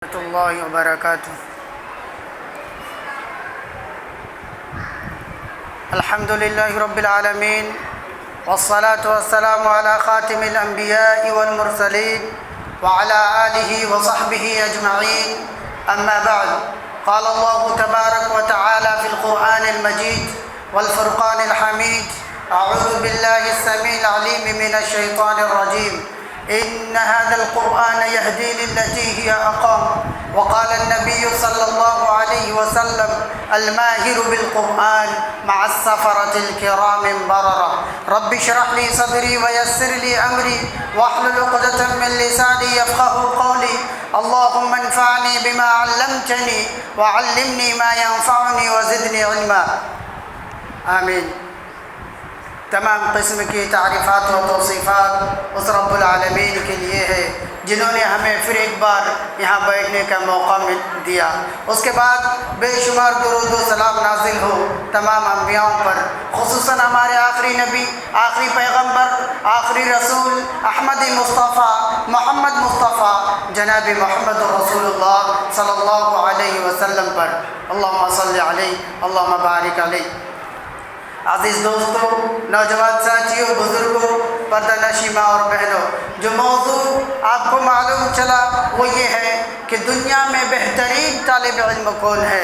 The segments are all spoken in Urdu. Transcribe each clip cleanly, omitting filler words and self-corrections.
ورحمۃ اللہ وبرکاتہ۔ الحمد للہ رب العالمین والصلاة والسلام علی خاتم الانبیاء والمرسلین وعلی آلہ وصحبہ اجمعین، اما بعد، قال اللہ تبارک وتعالی فی القرآن المجید والفرقان الحمید، اعوذ باللہ السمیع العلیم من الشیطان الرجیم، إن هذا القرآن يهدي للتي هي أقوم، وقال النبي صلى الله عليه وسلم الماهر بالقرآن مع السفرة الكرام البررة، رب اشرح لي صدري ويسر لي أمري واحلل عقدة من لساني يفقهوا قولي، اللهم انفعني بما علمتني وعلمني ما ينفعني وزدني علما، آمین۔ تمام قسم کی تعریفات و توصیفات اس رب العالمین کے لیے ہے جنہوں نے ہمیں پھر ایک بار یہاں بیٹھنے کا موقع دیا۔ اس کے بعد بے شمار درود و سلام نازل ہو تمام انبیاؤں پر، خصوصاً ہمارے آخری نبی، آخری پیغمبر، آخری رسول احمد مصطفیٰ محمد مصطفیٰ جناب محمد رسول اللہ صلی اللہ علیہ وسلم پر، اللہم صلی علیہ اللہم بارک علیہ۔ عزیز دوستوں، نوجوان ساتھیوں، بزرگوں، پردہ نشی ماں اور بہنوں، جو موضوع آپ کو معلوم چلا وہ یہ ہے کہ دنیا میں بہترین طالب علم کون ہے۔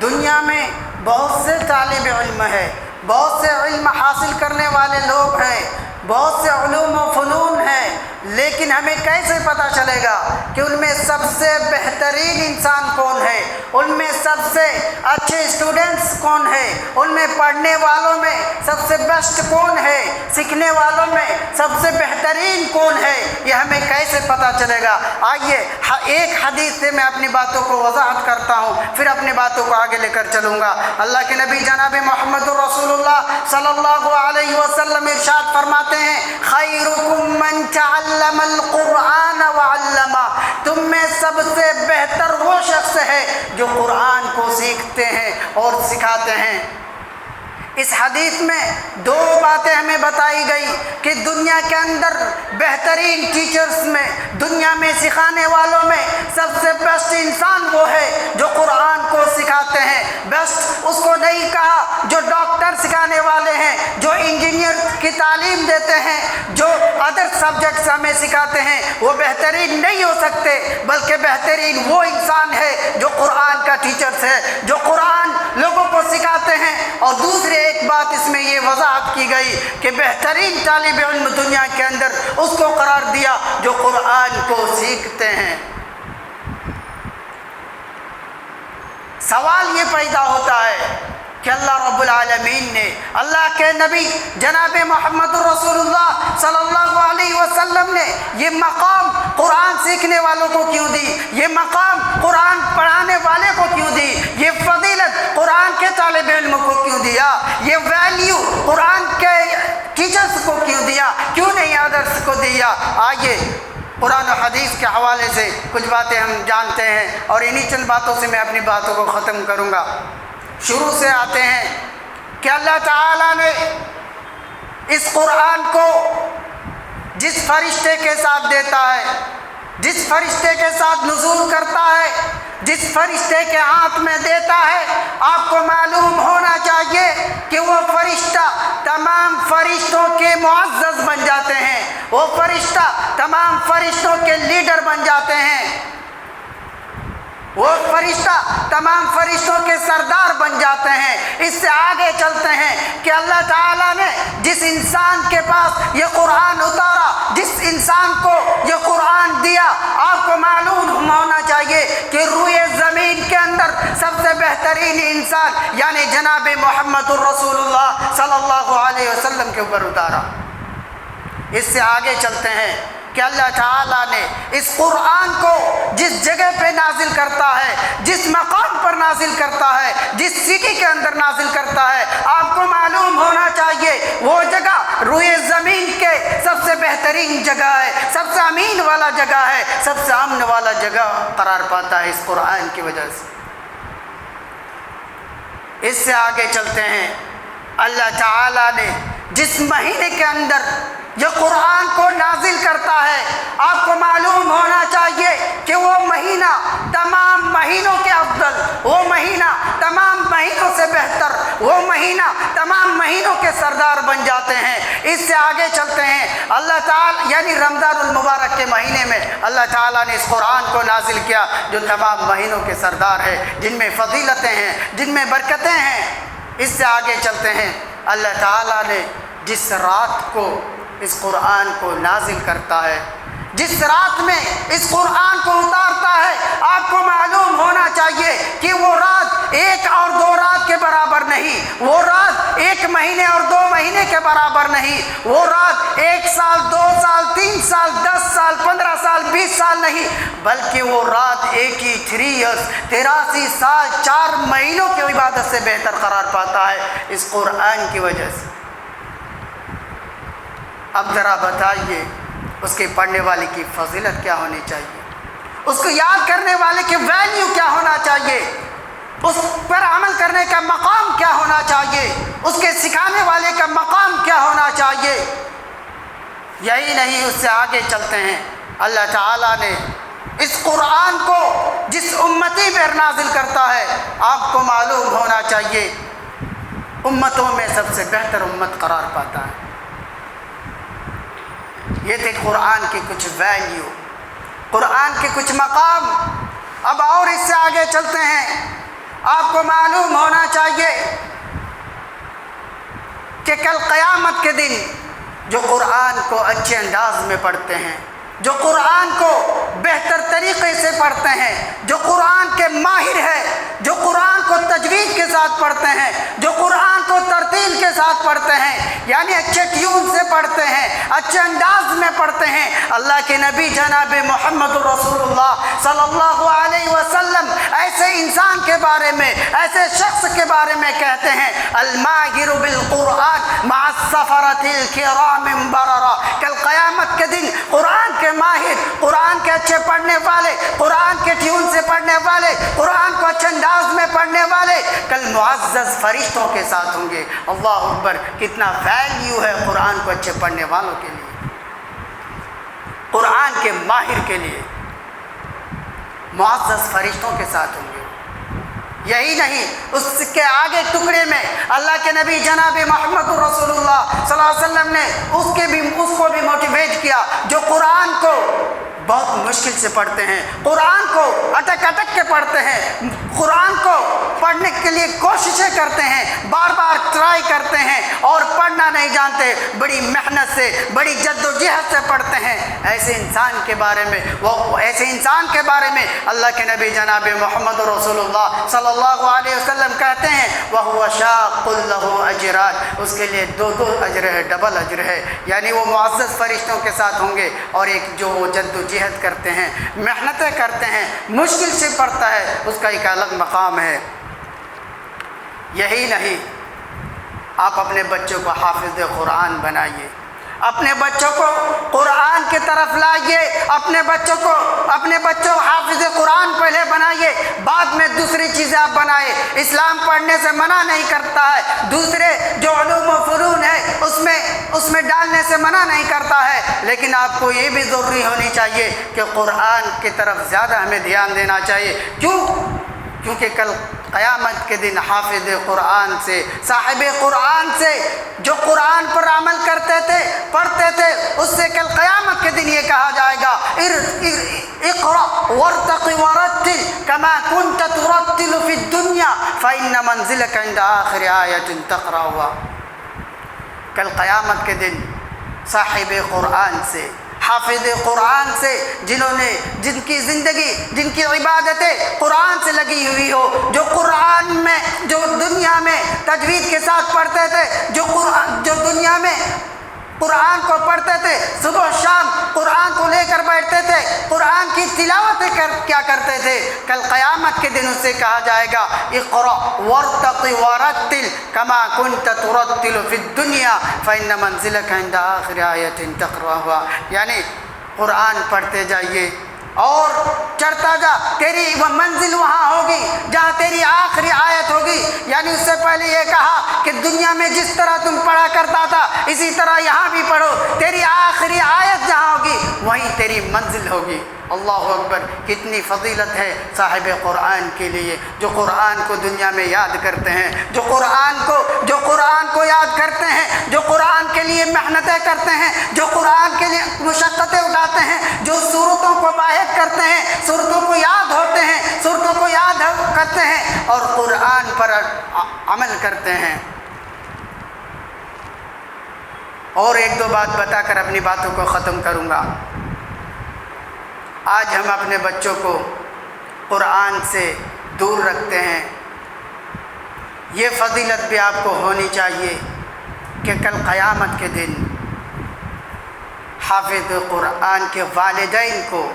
دنیا میں بہت سے طالب علم ہیں، بہت سے علم حاصل کرنے والے لوگ ہیں، بہت سے علوم و فنون ہیں، لیکن ہمیں کیسے پتہ چلے گا کہ ان میں سب سے بہترین انسان کون ہے، ان میں سب سے اچھے اسٹوڈنٹس کون ہیں، ان میں پڑھنے والوں میں سب سے بیسٹ کون ہے، سیکھنے والوں میں سب سے بہترین کون ہے، یہ ہمیں کیسے پتہ چلے گا؟ آئیے ایک حدیث سے میں اپنی باتوں کو وضاحت کرتا ہوں، پھر اپنی باتوں کو آگے لے کر چلوں گا۔ اللہ کے نبی جناب محمد رسول اللہ صلی اللہ علیہ وسلم ارشاد فرماتے ہیں، خیرکم من تعلم القرآن وعلمہ، تم میں سب سے بہتر وہ شخص ہے جو قرآن کو سیکھتے ہیں اور سکھاتے ہیں۔ اس حدیث میں دو باتیں ہمیں بتائی گئی کہ دنیا کے اندر بہترین ٹیچرز میں، دنیا میں سکھانے والوں میں سب سے بیسٹ انسان وہ ہے جو قرآن کو سکھاتے ہیں۔ بیسٹ اس کو نہیں کہا جو ڈاکٹر سکھانے والے ہیں، جو انجینئر کی تعلیم دیتے ہیں، جو ادر سبجیکٹس ہمیں سکھاتے ہیں، وہ بہترین نہیں ہو سکتے، بلکہ بہترین وہ انسان ہے جو قرآن کا ٹیچرز ہے، جو قرآن لوگوں کو سکھاتے ہیں۔ اور دوسرے ایک بات اس میں یہ وضاحت کی گئی کہ بہترین طالب علم دنیا کے اندر اس کو قرار دیا جو قرآن کو سیکھتے ہیں۔ سوال یہ پیدا ہوتا ہے کہ اللہ رب العالمین نے، اللہ کے نبی جناب محمد رسول اللہ صلی اللہ علیہ وسلم نے یہ مقام قرآن سیکھنے والوں کو کیوں دی؟ یہ مقام قرآن پڑھانے والے کو کیوں دی؟ یہ فضیلت قرآن کے طالب علم کو کیوں دیا؟ یہ ویلیو قرآن کے ٹیچرز کو کیوں دیا؟ کیوں نہیں ادرس کو دیا؟ آئیے قرآن و حدیث کے حوالے سے کچھ باتیں ہم جانتے ہیں، اور انہی چند باتوں سے میں اپنی باتوں کو ختم کروں گا۔ شروع سے آتے ہیں کہ اللہ تعالیٰ نے اس قرآن کو جس فرشتے کے ساتھ دیتا ہے، جس فرشتے کے ساتھ نزول کرتا ہے، جس فرشتے کے ہاتھ میں دیتا ہے، آپ کو معلوم ہونا چاہیے کہ وہ فرشتہ تمام فرشتوں کے معزز بن جاتے ہیں، وہ فرشتہ تمام فرشتوں کے لیڈر بن جاتے ہیں، وہ فرشتہ تمام فرشتوں کے سردار بن جاتے ہیں۔ اس سے آگے چلتے ہیں کہ اللہ تعالیٰ نے جس انسان کے پاس یہ قرآن اتارا، جس انسان کو یہ قرآن دیا، آپ کو معلوم ہونا چاہیے کہ روئے زمین کے اندر سب سے بہترین انسان یعنی جناب محمد الرسول اللہ صلی اللہ علیہ وسلم کے اوپر اتارا۔ اس سے آگے چلتے ہیں کہ اللہ تعالیٰ نے اس قرآن کو جس جگہ پہ نازل کرتا ہے، جس مقام پر نازل کرتا ہے، جس سٹی کے اندر نازل کرتا ہے، آپ کو معلوم ہونا چاہیے وہ جگہ روئے زمین کے سب سے بہترین جگہ ہے، سب سے امین والا جگہ ہے، سب سے امن والا جگہ قرار پاتا ہے اس قرآن کی وجہ سے۔ اس سے آگے چلتے ہیں، اللہ تعالیٰ نے جس مہینے کے اندر یہ قرآن کو نازل کرتا ہے، آپ کو معلوم ہونا چاہیے کہ وہ مہینہ مہینہ تمام مہینوں کے افضل، وہ مہینہ تمام مہینوں سے بہتر، وہ مہینہ تمام مہینوں کے سردار بن جاتے ہیں۔ اس سے آگے چلتے ہیں، اللہ تعالیٰ یعنی رمضان المبارک کے مہینے میں اللہ تعالیٰ نے اس قرآن کو نازل کیا جو تمام مہینوں کے سردار ہے، جن میں فضیلتیں ہیں، جن میں برکتیں ہیں۔ اس سے آگے چلتے ہیں، اللہ تعالیٰ نے جس رات کو اس قرآن کو نازل کرتا ہے، جس رات میں اس قرآن کو اتارتا ہے، آپ کو معلوم ہونا چاہیے کہ وہ رات ایک اور دو رات کے برابر نہیں، وہ رات ایک مہینے اور 2 مہینے کے برابر نہیں، وہ رات 1 سال 2 سال 3 سال 10 سال 15 سال 20 سال نہیں، بلکہ وہ رات 83 ایئرس 83 سال 4 مہینوں کی عبادت سے بہتر قرار پاتا ہے اس قرآن کی وجہ سے۔ اب ذرا بتائیے اس کے پڑھنے والے کی فضیلت کیا ہونی چاہیے، اس کو یاد کرنے والے کی ویلیو کیا ہونا چاہیے، اس پر عمل کرنے کا مقام کیا ہونا چاہیے، اس کے سکھانے والے کا مقام کیا ہونا چاہیے۔ یہی نہیں، اس سے آگے چلتے ہیں، اللہ تعالیٰ نے اس قرآن کو جس امتی پر نازل کرتا ہے، آپ کو معلوم ہونا چاہیے امتوں میں سب سے بہتر امت قرار پاتا ہے۔ یہ تھے قرآن کی کچھ ویلیو، قرآن کے کچھ مقام۔ اب اور اس سے آگے چلتے ہیں، آپ کو معلوم ہونا چاہیے کہ کل قیامت کے دن جو قرآن کو اچھے انداز میں پڑھتے ہیں، جو قرآن کو بہتر طریقے سے پڑھتے ہیں، جو قرآن کے ماہر ہیں، جو قرآن کو تجوید کے ساتھ پڑھتے ہیں، جو قرآن کو ترتیل کے ساتھ پڑھتے ہیں، یعنی اچھے ٹیون سے پڑھتے ہیں، اچھے انداز میں پڑھتے ہیں، اللہ کے نبی جناب محمد رسول اللہ صلی اللہ علیہ وسلم ایسے انسان کے بارے میں، ایسے شخص کے بارے میں کہتے ہیں، الماہر بالقرآن مع السفرۃ الکرام بررا۔ کل قیامت کے دن قرآن کے ماہر، قرآن کے اچھے پڑھنے والے، قرآن کے ٹیون سے پڑھنے والے، قرآن کو اچھے انداز میں پڑھنے والے کل معزز فرشتوں کے ساتھ ہوں گے۔ اللہ اکبر، کتنا ویلیو ہے قرآن کو اچھے پڑھنے والوں کے لیے، قرآن کے ماہر کے لیے معزز فرشتوں کے ساتھ ہوں گے۔ یہی نہیں، اس کے آگے ٹکڑے میں اللہ کے نبی جناب محمد رسول اللہ صلی اللہ علیہ وسلم نے اس کو بھی موٹیویٹ کیا جو قرآن کو بہت مشکل سے پڑھتے ہیں، قرآن کو اٹک اٹک کے پڑھتے ہیں، قرآن کو پڑھنے کے لیے کوششیں کرتے ہیں، بار بار ٹرائی کرتے ہیں اور پڑھنا نہیں جانتے، بڑی محنت سے، بڑی جد و جہد سے پڑھتے ہیں۔ ایسے انسان کے بارے میں اللہ کے نبی جناب محمد رسول اللہ صلی اللہ علیہ وسلم کہتے ہیں وَهُوَ شَاقٌ لَهُ أَجْرَانِ، اس کے لیے 2 اجر ہے، ڈبل اجر ہے، یعنی وہ معزز فرشتوں کے ساتھ ہوں گے، اور ایک جو وہ جد و جہد کرتے ہیں، محنتیں کرتے ہیں، مشکل سے پڑھتا ہے، اس کا ایک الگ مقام ہے۔ یہی نہیں، آپ اپنے بچوں کو حافظ قرآن بنائیے، اپنے بچوں کو قرآن کی طرف لائیے، اپنے بچوں حافظ قرآن پہلے بنائیے، بعد میں دوسری چیزیں آپ بنائے۔ اسلام پڑھنے سے منع نہیں کرتا ہے، دوسرے جو علوم و فنون ہے اس میں ڈالنے سے منع نہیں کرتا ہے، لیکن آپ کو یہ بھی ضروری ہونی چاہیے کہ قرآن کی طرف زیادہ ہمیں دھیان دینا چاہیے۔ کیونکہ کل قیامت کے دن حافظ قرآن سے، صاحب قرآن سے، جو قرآن پر عمل کرتے تھے، پڑھتے تھے، اس سے کل قیامت کے دن یہ کہا جائے گا اقرأ وارتق ورتل كما كنت ترتل في الدنيا فإن منزلك عند آخر آية تقرأها۔ کل قیامت کے دن صاحب قرآن سے، حافظ قرآن سے، جن کی زندگی، جن کی عبادتیں قرآن سے لگی ہوئی ہو، جو قرآن میں، جو دنیا میں تجوید کے ساتھ پڑھتے تھے، جو دنیا میں قرآن کو پڑھتے تھے، صبح شام قرآن کو لے کر بیٹھتے تھے، قرآن کی تلاوتیں کیا کرتے تھے، کل قیامت کے دن اس سے کہا جائے گا اقرأ وارتق ورتل كما كنت ترتل في الدنيا فإن منزلك عند آخر آية تقرأها، یعنی قرآن پڑھتے جائیے اور چڑھتا جا، تیری منزل وہاں ہوگی جہاں تیری آخری آیت ہوگی۔ یعنی اس سے پہلے یہ کہا کہ دنیا میں جس طرح تم پڑھا کرتا تھا اسی طرح یہاں بھی پڑھو، تیری آخری آیت جہاں ہوگی وہیں تیری منزل ہوگی۔ اللہ اکبر، کتنی فضیلت ہے صاحب قرآن کے لیے، جو قرآن کو دنیا میں یاد کرتے ہیں، جو قرآن کو یاد کرتے ہیں، جو قرآن کے لیے محنتیں کرتے ہیں، جو قرآن کے لیے مشقتیں اٹھاتے ہیں، جو سورتوں کو باہر کرتے ہیں، سورتوں کو یاد ہوتے ہیں، سورتوں کو یاد کرتے ہیں اور قرآن پر عمل کرتے ہیں۔ اور ایک دو بات بتا کر اپنی باتوں کو ختم کروں گا۔ آج ہم اپنے بچوں کو قرآن سے دور رکھتے ہیں، یہ فضیلت بھی آپ کو ہونی چاہیے کہ کل قیامت کے دن حافظ قرآن کے والدین کو،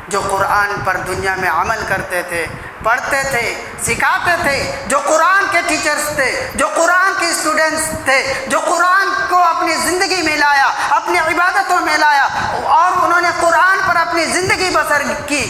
جو قرآن پر دنیا میں عمل کرتے تھے، پڑھتے تھے، سکھاتے تھے، جو قرآن کے ٹیچرز تھے، جو قرآن کے اسٹوڈنٹس تھے، جو قرآن کو اپنی زندگی میں لایا، اپنی عبادتوں میں لایا اور انہوں نے قرآن پر اپنی زندگی بسر کی،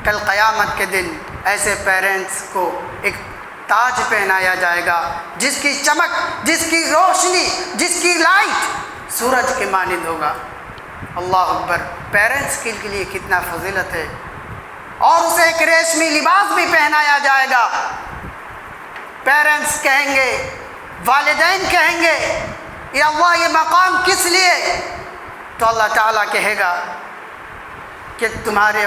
کل قیامت کے دن ایسے پیرنٹس کو ایک تاج پہنایا جائے گا جس کی چمک، جس کی روشنی، جس کی لائٹ سورج کے مانند ہوگا۔ اللہ اکبر، پیرنٹس کے لیے کتنا فضیلت ہے۔ اور اسے ایک ریشمی لباس بھی پہنایا جائے گا۔ پیرنٹس کہیں گے، والدین کہیں گے، یا اللہ یہ مقام کس لیے؟ تو اللہ تعالیٰ کہے گا کہ تمہارے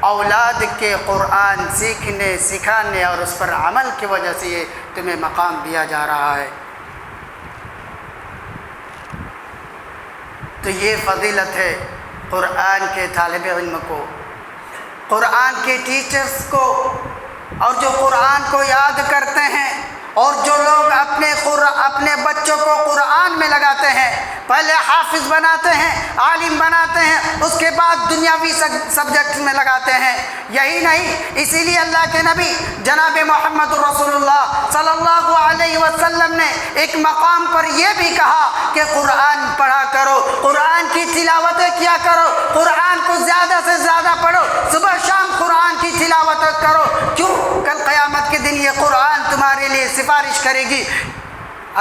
اولاد کے قرآن سیکھنے، سکھانے اور اس پر عمل کی وجہ سے یہ تمہیں مقام دیا جا رہا ہے۔ تو یہ فضیلت ہے قرآن کے طالب علم کو، قرآن کے ٹیچرز کو، اور جو قرآن کو یاد کرتے ہیں اور جو لوگ اپنے بچوں کو قرآن میں لگاتے ہیں، پہلے حافظ بناتے ہیں، عالم بناتے ہیں، اس کے بعد دنیاوی سبجیکٹ میں لگاتے ہیں۔ یہی نہیں، اسی لیے اللہ کے نبی جناب محمد رسول اللہ صلی اللہ علیہ وسلم نے ایک مقام پر یہ بھی کہا کہ قرآن پڑھا کرو، قرآن کی تلاوتیں کیا کرو، قرآن کو زیادہ سے زیادہ پڑھو، صبح شام قرآن کی تلاوت کرو۔ کیوں؟ کل قیامت کے دن یہ قرآن تمہارے لیے سفارش کرے گی۔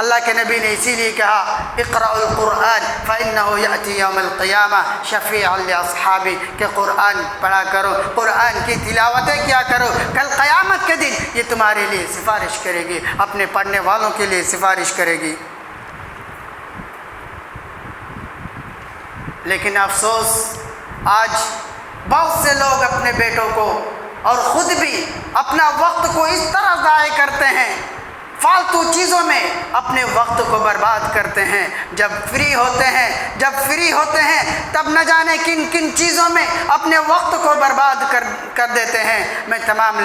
اللہ کے نبی نے اسی لیے کہا، اقرأوا القرآن فإنه يأتي يوم القيامة شفيعا لأصحابه، کہ قرآن پڑھا کرو، قرآن کی تلاوتیں کیا کرو، کل قیامت کے دن یہ تمہارے لیے سفارش کرے گی، اپنے پڑھنے والوں کے لیے سفارش کرے گی۔ لیکن افسوس، آج بہت سے لوگ اپنے بیٹوں کو اور خود بھی اپنا وقت کو اس طرح ضائع کرتے ہیں، فالتو چیزوں میں اپنے وقت کو برباد کرتے ہیں۔ جب فری ہوتے ہیں تب نہ جانے کن کن چیزوں میں اپنے وقت کو برباد کر دیتے ہیں۔ میں تمام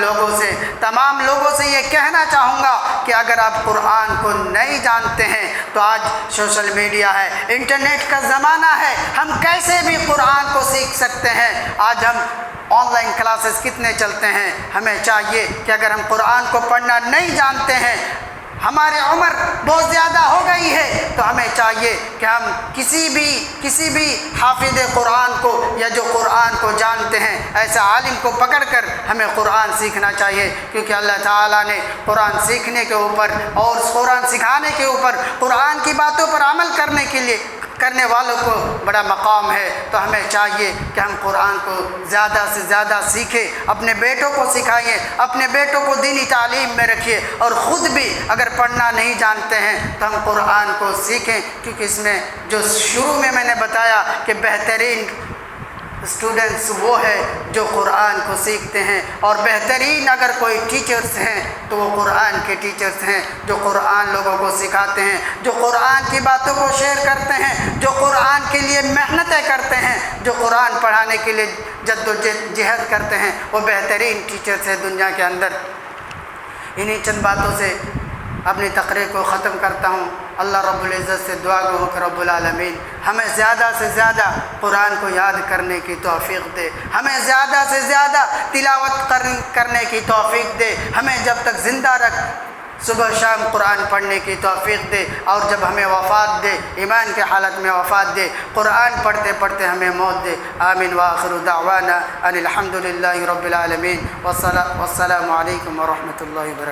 لوگوں سے یہ کہنا چاہوں گا کہ اگر آپ قرآن کو نہیں جانتے ہیں تو آج سوشل میڈیا ہے، انٹرنیٹ کا زمانہ ہے، ہم کیسے بھی قرآن کو سیکھ سکتے ہیں۔ آج ہم آن لائن کلاسز کتنے چلتے ہیں۔ ہمیں چاہیے کہ اگر ہم قرآن کو پڑھنا نہیں جانتے ہیں، ہماری عمر بہت زیادہ ہو گئی ہے، تو ہمیں چاہیے کہ ہم کسی بھی حافظ قرآن کو یا جو قرآن کو جانتے ہیں ایسے عالم کو پکڑ کر ہمیں قرآن سیکھنا چاہیے، کیونکہ اللہ تعالیٰ نے قرآن سیکھنے کے اوپر اور قرآن سکھانے کے اوپر، قرآن کی باتوں پر عمل کرنے والوں کو بڑا مقام ہے۔ تو ہمیں چاہیے کہ ہم قرآن کو زیادہ سے زیادہ سیکھیں، اپنے بیٹوں کو سکھائیں، اپنے بیٹوں کو دینی تعلیم میں رکھیے، اور خود بھی اگر پڑھنا نہیں جانتے ہیں تو ہم قرآن کو سیکھیں، کیونکہ اس میں جو شروع میں نے بتایا کہ بہترین اسٹوڈنٹس وہ ہے جو قرآن کو سیکھتے ہیں، اور بہترین اگر کوئی ٹیچرز ہیں تو وہ قرآن کے ٹیچرز ہیں، جو قرآن لوگوں کو سکھاتے ہیں، جو قرآن کی باتوں کو شیئر کرتے ہیں، جو قرآن کے لیے محنتیں کرتے ہیں، جو قرآن پڑھانے کے لیے جد و جہد کرتے ہیں، وہ بہترین ٹیچرز ہیں دنیا کے اندر۔ انہی چند باتوں سے اپنی تقریر کو ختم کرتا ہوں۔ اللہ رب العزت سے دعا گو کہ رب العالمین ہمیں زیادہ سے زیادہ قرآن کو یاد کرنے کی توفیق دے، ہمیں زیادہ سے زیادہ تلاوت کرنے کی توفیق دے، ہمیں جب تک زندہ رکھ صبح شام قرآن پڑھنے کی توفیق دے، اور جب ہمیں وفات دے ایمان کے حالت میں وفات دے، قرآن پڑھتے پڑھتے ہمیں موت دے۔ آمین وآخر دعوانا ان الحمد للہ رب العالمین، والسلام علیکم ورحمۃ اللہ وبرکاتہ۔